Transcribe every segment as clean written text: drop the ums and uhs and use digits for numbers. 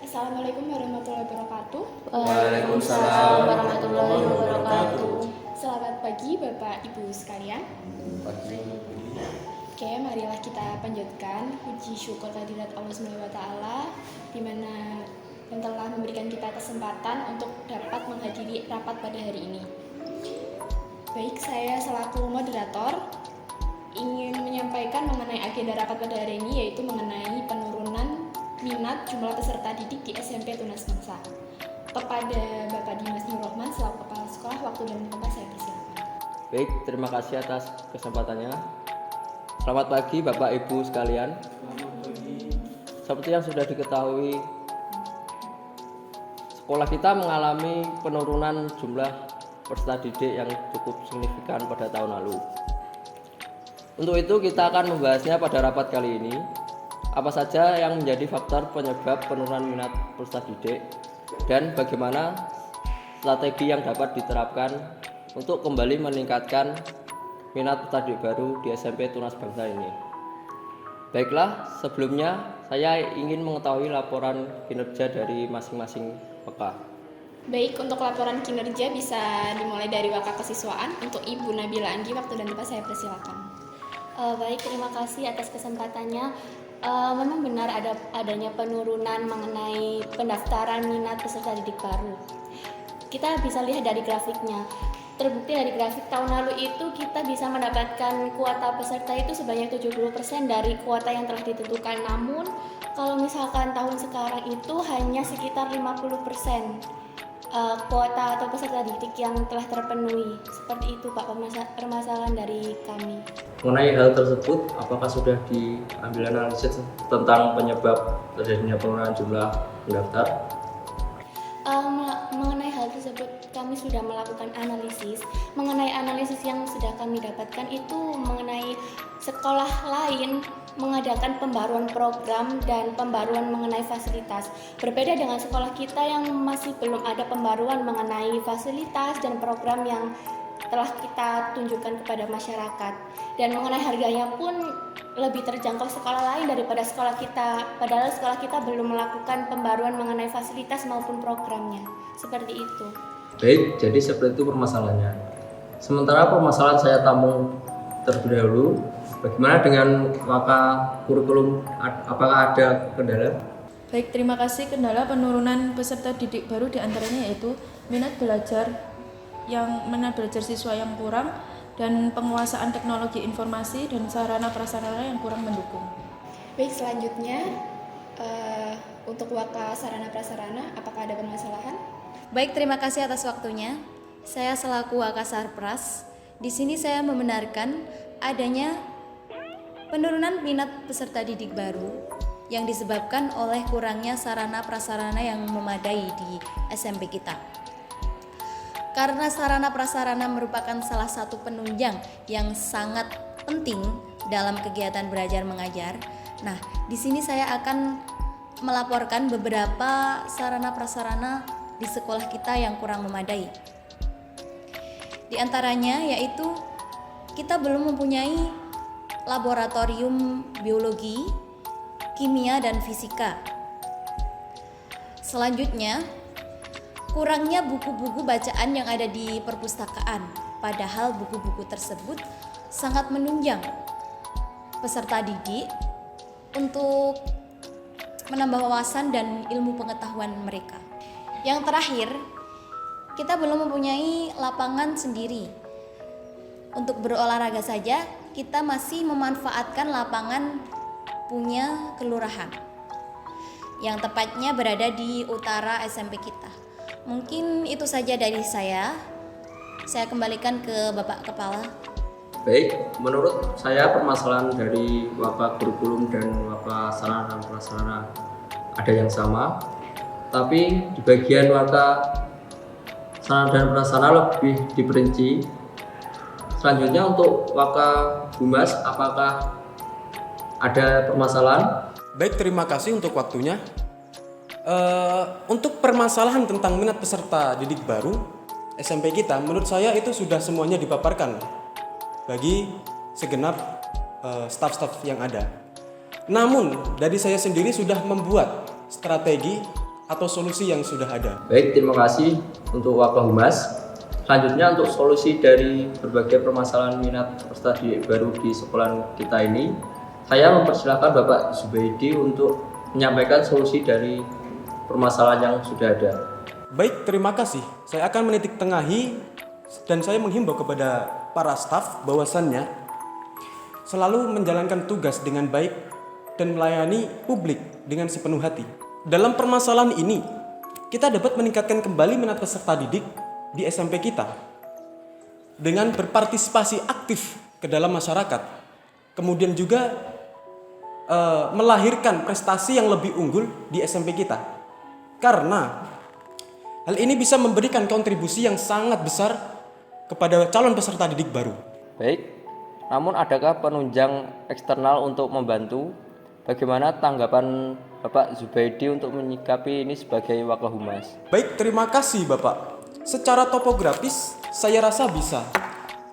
Assalamualaikum warahmatullahi wabarakatuh. Waalaikumsalam warahmatullahi wabarakatuh. Selamat pagi Bapak Ibu sekalian. Pagi. Oke, marilah kita panjatkan puji syukur kehadirat Allah Subhanahu wa taala di mana yang telah memberikan kita kesempatan untuk dapat menghadiri rapat pada hari ini. Baik, saya selaku moderator ingin menyampaikan mengenai agenda rapat pada hari ini, yaitu mengenai penurunan minat jumlah peserta didik di SMP Tunas Bangsa. Kepada Bapak Dimas Nur Rohman selaku Kepala Sekolah, waktu dan tempat saya persilakan. Baik, terima kasih atas kesempatannya. Selamat pagi Bapak Ibu sekalian. Seperti yang sudah diketahui, sekolah kita mengalami penurunan jumlah peserta didik yang cukup signifikan pada tahun lalu. Untuk itu kita akan membahasnya pada rapat kali ini. Apa saja yang menjadi faktor penyebab penurunan minat peserta didik dan bagaimana strategi yang dapat diterapkan untuk kembali meningkatkan minat peserta didik baru di SMP Tunas Bangsa ini. Baiklah, sebelumnya saya ingin mengetahui laporan kinerja dari masing-masing WK. Baik, untuk laporan kinerja bisa dimulai dari WK Kesiswaan. Untuk Ibu Nabila Anggi, waktu dan tempat saya persilakan. Baik, terima kasih atas kesempatannya. Memang benar adanya penurunan mengenai pendaftaran minat peserta didik baru. Kita bisa lihat dari grafiknya. Terbukti dari grafik tahun lalu itu kita bisa mendapatkan kuota peserta itu sebanyak 70% dari kuota yang telah ditentukan. Namun kalau misalkan tahun sekarang itu hanya sekitar 50% kuota atau peserta didik yang telah terpenuhi. Seperti itu Pak permasalahan dari kami. Mengenai hal tersebut, apakah sudah diambil analisis tentang penyebab terjadinya penurunan jumlah pendaftar? Mengenai hal tersebut kami sudah melakukan analisis. Mengenai analisis yang sudah kami dapatkan itu mengenai sekolah lain mengadakan pembaruan program dan pembaruan mengenai fasilitas. Berbeda dengan sekolah kita yang masih belum ada pembaruan mengenai fasilitas dan program yang telah kita tunjukkan kepada masyarakat. Dan mengenai harganya pun lebih terjangkau sekolah lain daripada sekolah kita, padahal sekolah kita belum melakukan pembaruan mengenai fasilitas maupun programnya. Seperti itu. Baik, jadi seperti itu permasalahannya. Sementara permasalahan saya tamu terlebih dahulu, bagaimana dengan maka kurikulum, apakah ada kendala? Baik, terima kasih. Kendala penurunan peserta didik baru diantaranya yaitu minat belajar siswa yang kurang dan penguasaan teknologi informasi dan sarana prasarana yang kurang mendukung. Baik, selanjutnya untuk WK Sarana Prasarana, apakah ada permasalahan? Baik, terima kasih atas waktunya. Saya selaku WK Sarpras, di sini saya membenarkan adanya penurunan minat peserta didik baru yang disebabkan oleh kurangnya sarana prasarana yang memadai di SMP kita. Karena sarana prasarana merupakan salah satu penunjang yang sangat penting dalam kegiatan belajar mengajar. Nah, di sini saya akan melaporkan beberapa sarana prasarana di sekolah kita yang kurang memadai. Di antaranya yaitu kita belum mempunyai laboratorium biologi, kimia, dan fisika. Selanjutnya, kurangnya buku-buku bacaan yang ada di perpustakaan, padahal buku-buku tersebut sangat menunjang peserta didik untuk menambah wawasan dan ilmu pengetahuan mereka. Yang terakhir, kita belum mempunyai lapangan sendiri. Untuk berolahraga saja, kita masih memanfaatkan lapangan punya kelurahan yang tepatnya berada di utara SMP kita. Mungkin itu saja dari saya. Saya kembalikan ke Bapak Kepala. Baik, menurut saya permasalahan dari WK kurikulum dan WK sarana dan prasarana ada yang sama, tapi di bagian WK sarana dan prasarana lebih diperinci. Selanjutnya untuk WK Humas, apakah ada permasalahan? Baik, terima kasih untuk waktunya. Untuk permasalahan tentang minat peserta didik baru SMP kita, menurut saya itu sudah semuanya dipaparkan bagi segenap staf-staf yang ada. Namun dari saya sendiri sudah membuat strategi atau solusi yang sudah ada. Baik, terima kasih untuk Wakil Humas. Selanjutnya untuk solusi dari berbagai permasalahan minat peserta didik baru di sekolah kita ini, saya mempersilahkan Bapak Zubaidi untuk menyampaikan solusi dari permasalahan yang sudah ada. Baik, terima kasih. Saya akan menitik tengahi dan saya menghimbau kepada para staf bahwasannya selalu menjalankan tugas dengan baik dan melayani publik dengan sepenuh hati. Dalam permasalahan ini, kita dapat meningkatkan kembali minat peserta didik di SMP kita dengan berpartisipasi aktif ke dalam masyarakat. Kemudian juga melahirkan prestasi yang lebih unggul di SMP kita. Karena hal ini bisa memberikan kontribusi yang sangat besar kepada calon peserta didik baru. Baik, namun adakah penunjang eksternal untuk membantu? Bagaimana tanggapan Bapak Zubaidi untuk menyikapi ini sebagai Wakil Humas? Baik, terima kasih Bapak. Secara topografis saya rasa bisa.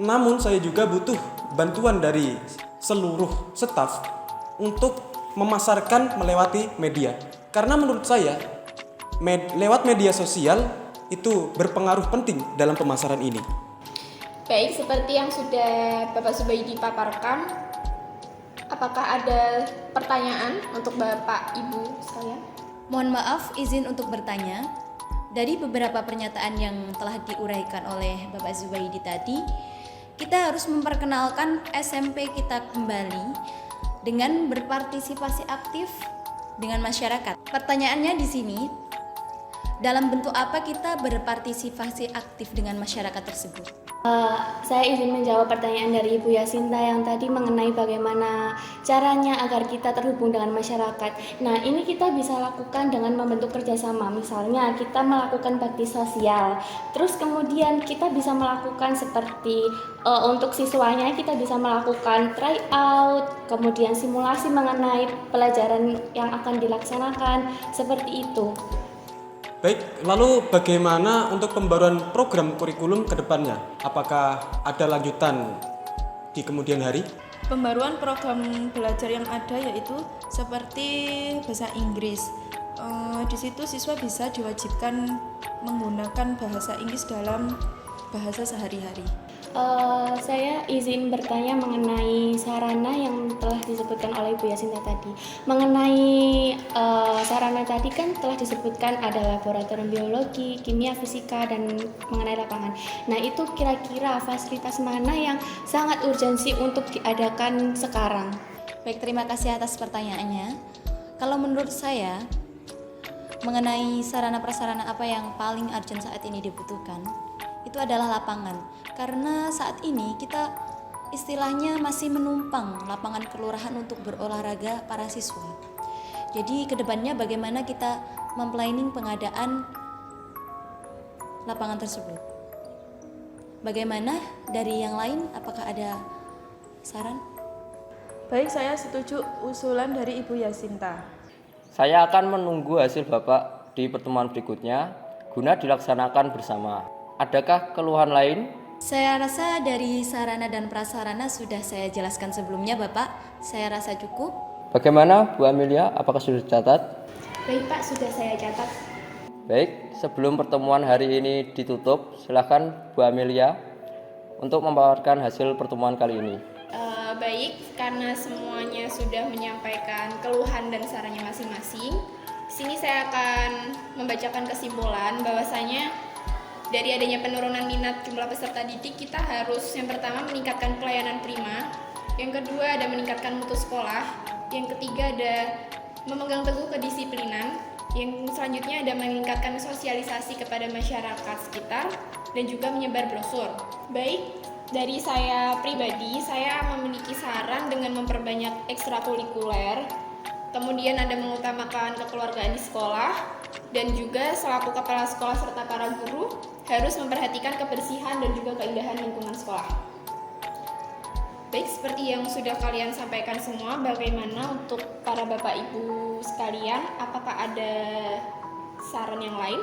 Namun saya juga butuh bantuan dari seluruh staf untuk memasarkan melewati media. Karena menurut saya lewat media sosial itu berpengaruh penting dalam pemasaran ini. Baik, seperti yang sudah Bapak Zubaidi paparkan, apakah ada pertanyaan untuk Bapak Ibu sekalian? Mohon maaf, izin untuk bertanya. Dari beberapa pernyataan yang telah diuraikan oleh Bapak Zubaidi tadi, kita harus memperkenalkan SMP kita kembali dengan berpartisipasi aktif dengan masyarakat. Pertanyaannya di sini, dalam bentuk apa kita berpartisipasi aktif dengan masyarakat tersebut? Saya izin menjawab pertanyaan dari Ibu Yasinta yang tadi mengenai bagaimana caranya agar kita terhubung dengan masyarakat. Nah, ini kita bisa lakukan dengan membentuk kerjasama. Misalnya kita melakukan bakti sosial, terus kemudian kita bisa melakukan seperti untuk siswanya kita bisa melakukan tryout, kemudian simulasi mengenai pelajaran yang akan dilaksanakan, seperti itu. Baik, lalu bagaimana untuk pembaruan program kurikulum ke depannya? Apakah ada lanjutan di kemudian hari? Pembaruan program belajar yang ada yaitu seperti bahasa Inggris. Di situ siswa bisa diwajibkan menggunakan bahasa Inggris dalam bahasa sehari-hari. Saya izin bertanya mengenai sarana yang telah disebutkan oleh Ibu Yasinta tadi. Mengenai sarana tadi kan telah disebutkan ada laboratorium biologi, kimia, fisika, dan mengenai lapangan. Nah, itu kira-kira fasilitas mana yang sangat urgensi untuk diadakan sekarang? Baik, terima kasih atas pertanyaannya. Kalau menurut saya, mengenai sarana prasarana apa yang paling urgent saat ini dibutuhkan, itu adalah lapangan. Karena saat ini kita istilahnya masih menumpang lapangan kelurahan untuk berolahraga para siswa. Jadi kedepannya bagaimana kita memplanning pengadaan lapangan tersebut. Bagaimana dari yang lain, apakah ada saran? Baik, saya setuju usulan dari Ibu Yasinta. Saya akan menunggu hasil Bapak di pertemuan berikutnya guna dilaksanakan bersama. Adakah keluhan lain? Saya rasa dari sarana dan prasarana sudah saya jelaskan sebelumnya, Bapak. Saya rasa cukup. Bagaimana Bu Amelia? Apakah sudah dicatat? Baik Pak, sudah saya catat. Baik, sebelum pertemuan hari ini ditutup, silakan Bu Amelia untuk memaparkan hasil pertemuan kali ini. Baik, karena semuanya sudah menyampaikan keluhan dan sarannya masing-masing, sini saya akan membacakan kesimpulan bahwasanya dari adanya penurunan minat jumlah peserta didik, kita harus yang pertama meningkatkan pelayanan prima, yang kedua ada meningkatkan mutu sekolah, yang ketiga ada memegang teguh kedisiplinan, yang selanjutnya ada meningkatkan sosialisasi kepada masyarakat sekitar dan juga menyebar brosur. Baik, dari saya pribadi, saya memiliki saran dengan memperbanyak ekstrakurikuler, kemudian ada mengutamakan kekeluargaan di sekolah, dan juga selaku kepala sekolah serta para guru harus memperhatikan kebersihan dan juga keindahan lingkungan sekolah. Baik, seperti yang sudah kalian sampaikan semua, bagaimana untuk para Bapak Ibu sekalian, apakah ada saran yang lain?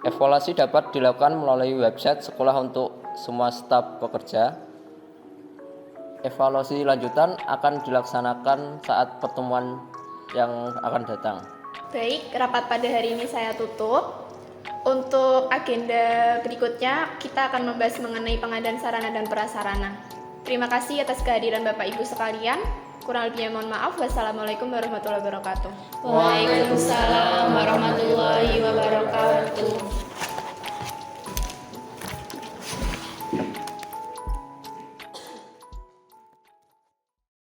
Evaluasi dapat dilakukan melalui website sekolah untuk semua staf pekerja. Evaluasi lanjutan akan dilaksanakan saat pertemuan yang akan datang. Baik, rapat pada hari ini saya tutup. Untuk agenda berikutnya, kita akan membahas mengenai pengadaan sarana dan prasarana. Terima kasih atas kehadiran Bapak Ibu sekalian. Kurang lebihnya mohon maaf. Wassalamualaikum warahmatullahi wabarakatuh. Waalaikumsalam warahmatullahi wabarakatuh.